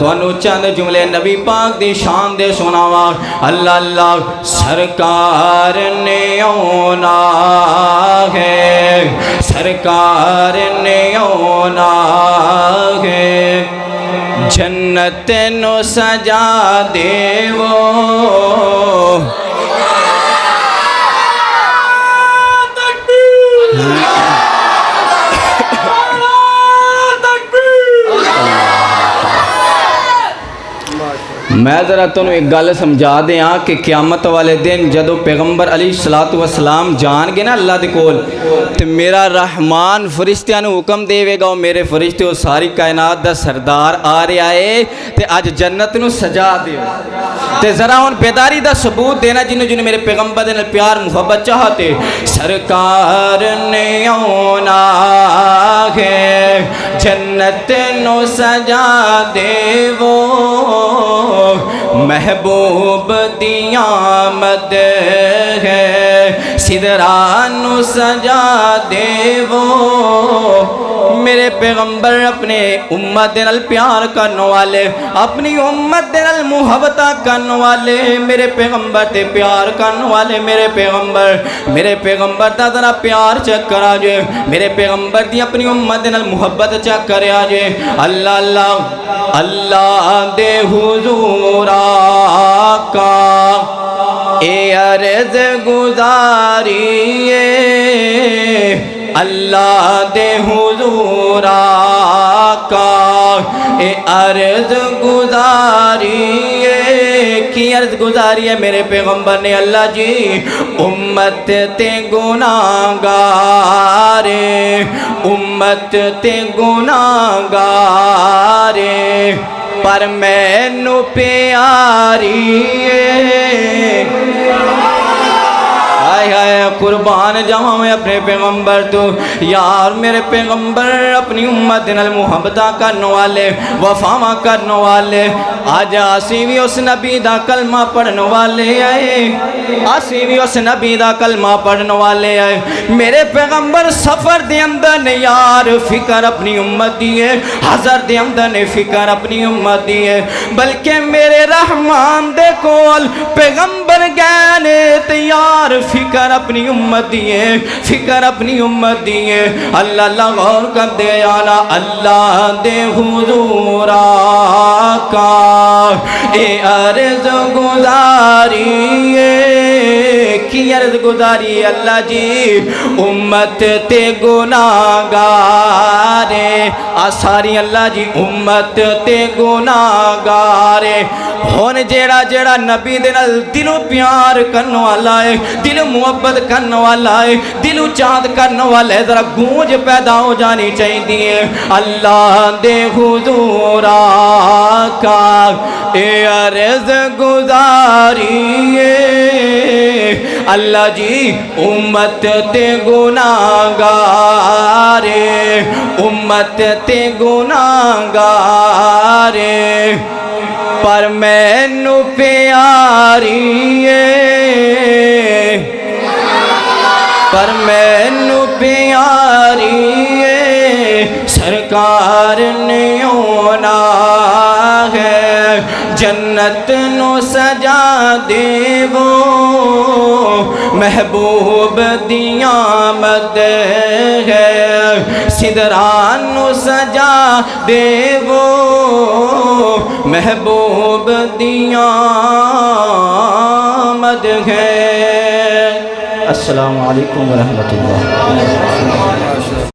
دونوں چند جملے نبی پاک دی شان دے سناوا اللہ اللہ سرکار نے آنا ہے سرکار نے آنا ہے جنت نو سجا دیو میں ذرا تنوں ایک گل سمجھا دیاں کہ قیامت والے دن جدو پیغمبر علیہ السلام جان گے نا اللہ دے کول تے میرا رحمان فرشتیاں نو حکم دے وے گا میرے فرشتے وہ ساری کائنات دا سردار آ رہا ہے تے اج جنت نو سجا دیو تے ذرا ان بیداری دا ثبوت دینا جنہوں میرے پیغمبر دے نال پیار محبت چاہتے سرکار نے آنا ہے جنت نو سجا دیو محبوب دی آمد ہے سدرانو سجا دیو میرے پیغمبر اپنے امت نال پیار کرنے والے اپنی امت نال محبت کرنے والے میرے پیغمبر تے پیار کرنے والے میرے پیغمبر دا ذرا پیار چیک کرا جے میرے پیغمبر دی اپنی امت نال محبت چیک کریا جے اللہ اللہ اللہ دے حضور آقا اے عرض گزاریے اللہ دے حضور آقا اے عرض گزاریے کی عرض گزاری ہے میرے پیغمبر نے اللہ جی امت تے گناہگارے امت تے گناہگارے پر میں نو پیاری قربان جاؤں میں اپنے پیغمبر تو یار میرے پیغمبر اپنی امت نال محبتہ کرنے والے وفاواں کرنے والے آج آسی بھی اس نبی دا کلمہ پڑھنے والے آئے آسی بھی اس نبی دا کلمہ پڑھنے والے آئے میرے پیغمبر سفر دے اندر نے یار فکر اپنی امت دیئے حضر دے اندر نے فکر اپنی امت دیئے بلکہ میرے رحمان دے کول پیغمبر گانے تیار فکر اپنی امت دیئے فکر اپنی امت دیئے اللہ اللہ غور کر دے آنا اللہ دے حضور آقا اے عرض گزاریے کی عرض گزاری اللہ جی امت تے گناہگارے آساری اللہ جی امت تے گناہگارے ہون جیڑا جیڑا نبی دے نال دلوں پیار کرنے والا ہے دل محبت کرنے والا ہے دل چاند کرنے والا ہے ذرا گونج پیدا ہو جانی چاہیے اللہ دے حضور آقا اے عرض گزاریے اللہ جی امت تے گناہگارے امت تے گناہگارے پر میں نو پیاریے پر میں نو پیاریے سرکار نے آنا ہے جنت نو سجا دیو محبوب دی آمد ہے سدران نو سجا دیو محبوب دی آمد ہے السلام علیکم ورحمۃ اللہ